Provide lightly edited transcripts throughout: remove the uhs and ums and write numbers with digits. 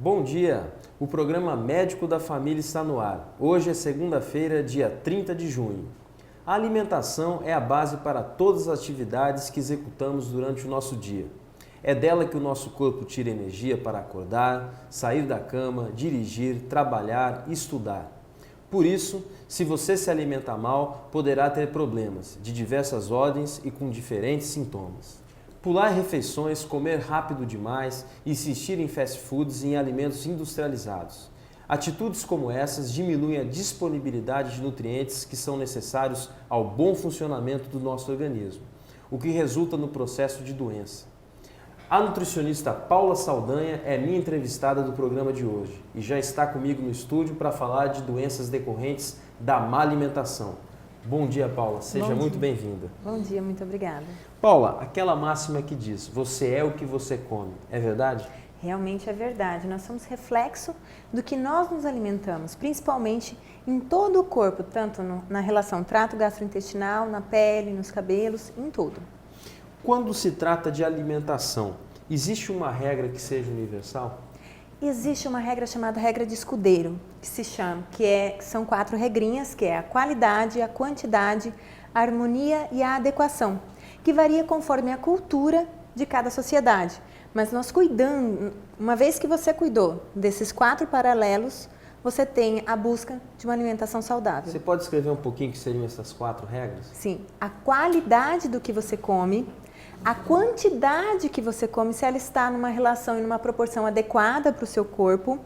Bom dia! O programa Médico da Família está no ar. Hoje é segunda-feira, dia 30 de junho. A alimentação é a base para todas as atividades que executamos durante o nosso dia. É dela que o nosso corpo tira energia para acordar, sair da cama, dirigir, trabalhar e estudar. Por isso, se você se alimenta mal, poderá ter problemas de diversas ordens e com diferentes sintomas. Pular refeições, comer rápido demais, insistir em fast foods e em alimentos industrializados. Atitudes como essas diminuem a disponibilidade de nutrientes que são necessários ao bom funcionamento do nosso organismo, o que resulta no processo de doença. A nutricionista Paula Saldanha é minha entrevistada do programa de hoje e já está comigo no estúdio para falar de doenças decorrentes da má alimentação. Bom dia, Paula. Seja muito bem-vinda. Bom dia, muito obrigada. Paula, aquela máxima que diz, você é o que você come, é verdade? Realmente é verdade. Nós somos reflexo do que nós nos alimentamos, principalmente em todo o corpo, tanto na relação trato gastrointestinal, na pele, nos cabelos, em tudo. Quando se trata de alimentação, existe uma regra que seja universal? Existe uma regra chamada regra de escudeiro, que são 4 regrinhas, que é a qualidade, a quantidade, a harmonia e a adequação, que varia conforme a cultura de cada sociedade. Mas nós cuidando, uma vez que você cuidou desses 4 paralelos, você tem a busca de uma alimentação saudável. Você pode escrever um pouquinho que seriam essas 4 regras? Sim, a qualidade do que você come, a quantidade que você come, se ela está numa relação e numa proporção adequada para o seu corpo,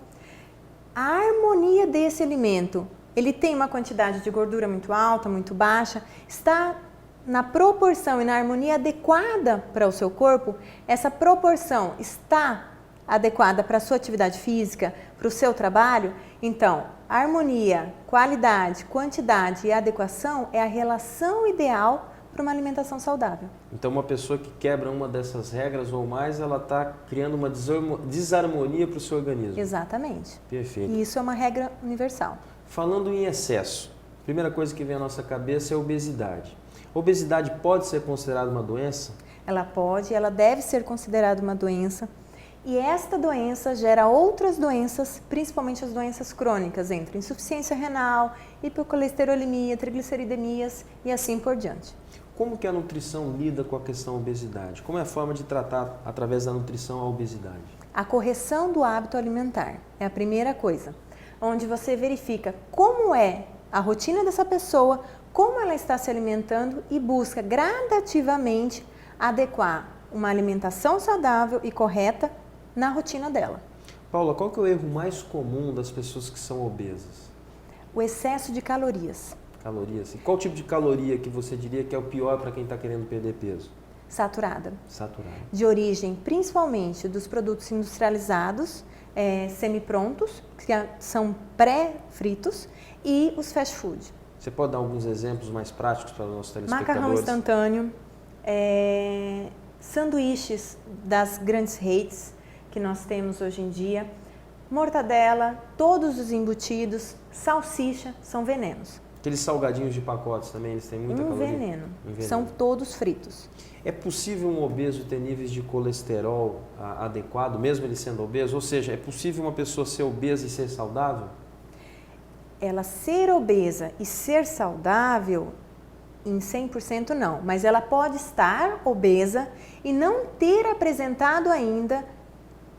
a harmonia desse alimento, ele tem uma quantidade de gordura muito alta, muito baixa, está na proporção e na harmonia adequada para o seu corpo, essa proporção está adequada para a sua atividade física, para o seu trabalho, então, harmonia, qualidade, quantidade e adequação é a relação ideal para uma alimentação saudável. Então, uma pessoa que quebra uma dessas regras ou mais, ela está criando uma desarmonia para o seu organismo. Exatamente. Perfeito. E isso é uma regra universal. Falando em excesso, a primeira coisa que vem à nossa cabeça é a obesidade. A obesidade pode ser considerada uma doença? Ela pode, ela deve ser considerada uma doença. E esta doença gera outras doenças, principalmente as doenças crônicas, entre insuficiência renal, hipocolesterolemia, trigliceridemias e assim por diante. Como que a nutrição lida com a questão da obesidade? Como é a forma de tratar, através da nutrição, a obesidade? A correção do hábito alimentar é a primeira coisa, onde você verifica como é a rotina dessa pessoa, como ela está se alimentando e busca gradativamente adequar uma alimentação saudável e correta na rotina dela. Paula, qual que é o erro mais comum das pessoas que são obesas? O excesso de calorias. Calorias. E qual tipo de caloria que você diria que é o pior para quem está querendo perder peso? Saturada. Saturada. De origem principalmente dos produtos industrializados, semi-prontos, que são pré-fritos, e os fast food. Você pode dar alguns exemplos mais práticos para os nossos telespectadores? Macarrão instantâneo, sanduíches das grandes redes que nós temos hoje em dia, mortadela, todos os embutidos, salsicha, são venenos. Aqueles salgadinhos de pacotes também, eles têm muita caloria? Veneno. São todos fritos. É possível um obeso ter níveis de colesterol adequado, mesmo ele sendo obeso? Ou seja, é possível uma pessoa ser obesa e ser saudável? Ela ser obesa e ser saudável, em 100% não, mas ela pode estar obesa e não ter apresentado ainda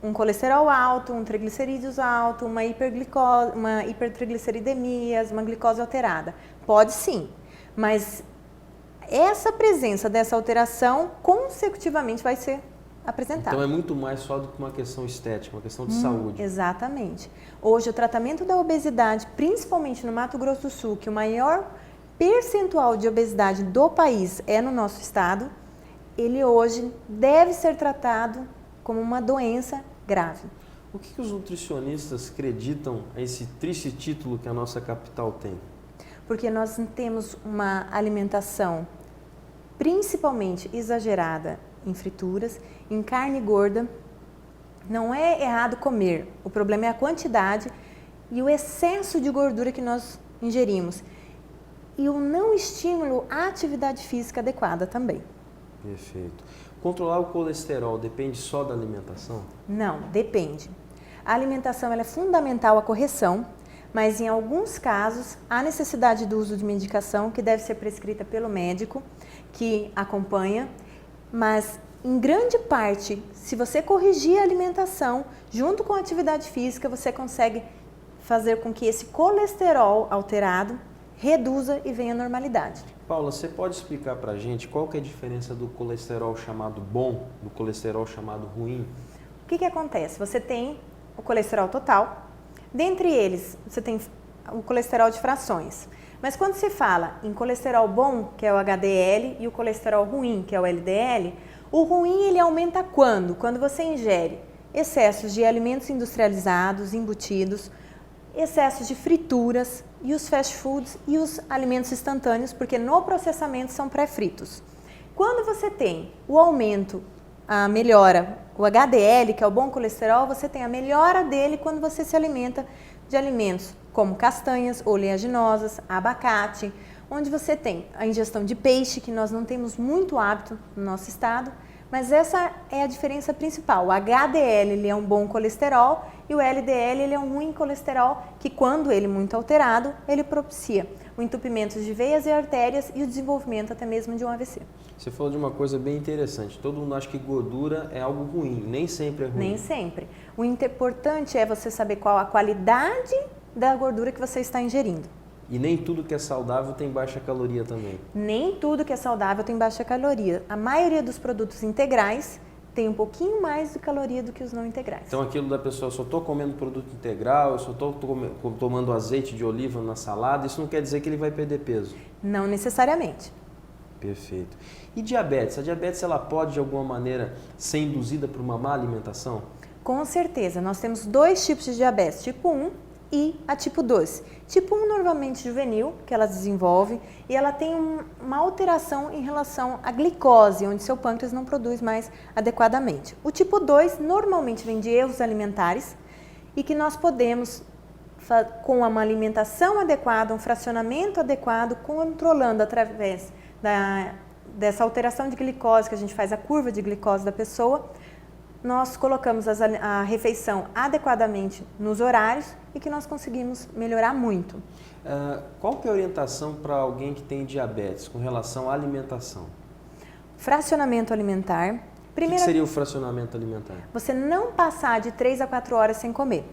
um colesterol alto, um triglicerídeos alto, uma hipertrigliceridemias, uma glicose alterada. Pode sim, mas essa presença dessa alteração consecutivamente vai ser apresentada. Então é muito mais só do que uma questão estética, uma questão de saúde. Exatamente. Hoje o tratamento da obesidade, principalmente no Mato Grosso do Sul, que o maior percentual de obesidade do país é no nosso estado, ele hoje deve ser tratado como uma doença grave. O que os nutricionistas acreditam a esse triste título que a nossa capital tem? Porque nós temos uma alimentação principalmente exagerada em frituras, em carne gorda. Não é errado comer, o problema é a quantidade e o excesso de gordura que nós ingerimos. E o não estímulo à atividade física adequada também. Perfeito. Controlar o colesterol depende só da alimentação? Não, depende. A alimentação ela é fundamental à correção, mas em alguns casos há necessidade do uso de medicação que deve ser prescrita pelo médico que acompanha, mas em grande parte, se você corrigir a alimentação junto com a atividade física, você consegue fazer com que esse colesterol alterado reduza e venha à normalidade. Paula, você pode explicar para a gente qual que é a diferença do colesterol chamado bom do colesterol chamado ruim? O que acontece? Você tem o colesterol total, dentre eles você tem o colesterol de frações. Mas quando se fala em colesterol bom, que é o HDL, e o colesterol ruim, que é o LDL, o ruim ele aumenta quando? Quando você ingere excessos de alimentos industrializados, embutidos, excessos de frituras e os fast foods e os alimentos instantâneos, porque no processamento são pré-fritos. Quando você tem o aumento, a melhora, o HDL, que é o bom colesterol, você tem a melhora dele quando você se alimenta de alimentos como castanhas, oleaginosas, abacate, onde você tem a ingestão de peixe, que nós não temos muito hábito no nosso estado, mas essa é a diferença principal. O HDL ele é um bom colesterol e o LDL ele é um ruim colesterol que, quando ele muito alterado, ele propicia o entupimento de veias e artérias e o desenvolvimento até mesmo de um AVC. Você falou de uma coisa bem interessante. Todo mundo acha que gordura é algo ruim, nem sempre é ruim. Nem sempre. O importante é você saber qual a qualidade da gordura que você está ingerindo. E nem tudo que é saudável tem baixa caloria também. Nem tudo que é saudável tem baixa caloria. A maioria dos produtos integrais tem um pouquinho mais de caloria do que os não integrais. Então aquilo da pessoa, eu só estou comendo produto integral, eu só estou tomando azeite de oliva na salada, isso não quer dizer que ele vai perder peso? Não necessariamente. Perfeito. E diabetes? A diabetes ela pode de alguma maneira ser induzida por uma má alimentação? Com certeza. Nós temos dois tipos de diabetes, tipo 1 e a tipo 2. Tipo 1 normalmente juvenil, que ela desenvolve, e ela tem uma alteração em relação à glicose, onde seu pâncreas não produz mais adequadamente. O tipo 2 normalmente vem de erros alimentares e que nós podemos, com uma alimentação adequada, um fracionamento adequado, controlando através dessa alteração de glicose, que a gente faz a curva de glicose da pessoa, nós colocamos a refeição adequadamente nos horários e que nós conseguimos melhorar muito. Qual que é a orientação para alguém que tem diabetes com relação à alimentação? Fracionamento alimentar. O que seria o fracionamento alimentar? Você não passar de 3 a 4 horas sem comer,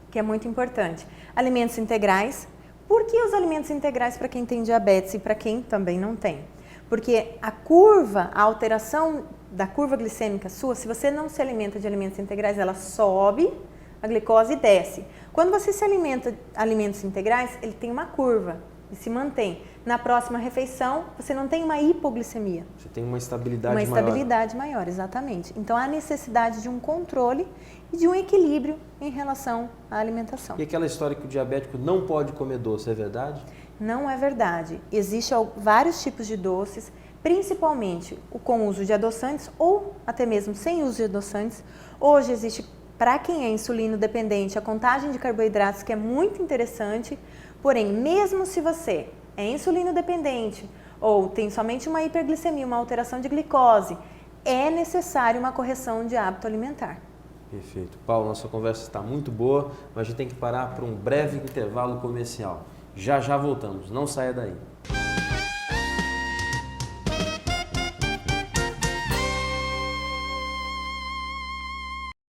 que é muito importante. Alimentos integrais. Por que os alimentos integrais para quem tem diabetes e para quem também não tem? Porque a alteração da curva glicêmica sua, se você não se alimenta de alimentos integrais, ela sobe, a glicose desce. Quando você se alimenta de alimentos integrais, ele tem uma curva e se mantém. Na próxima refeição, você não tem uma hipoglicemia. Você tem uma estabilidade maior. Uma estabilidade maior, exatamente. Então, há necessidade de um controle e de um equilíbrio em relação à alimentação. E aquela história que o diabético não pode comer doce, é verdade? Não é verdade. Existem vários tipos de doces, principalmente com uso de adoçantes ou até mesmo sem uso de adoçantes. Hoje existe, para quem é insulino dependente, a contagem de carboidratos, que é muito interessante. Porém, mesmo se você é insulino dependente ou tem somente uma hiperglicemia, uma alteração de glicose, é necessário uma correção de hábito alimentar. Perfeito. Paulo, nossa conversa está muito boa, mas a gente tem que parar para um breve intervalo comercial. Já já voltamos, não saia daí.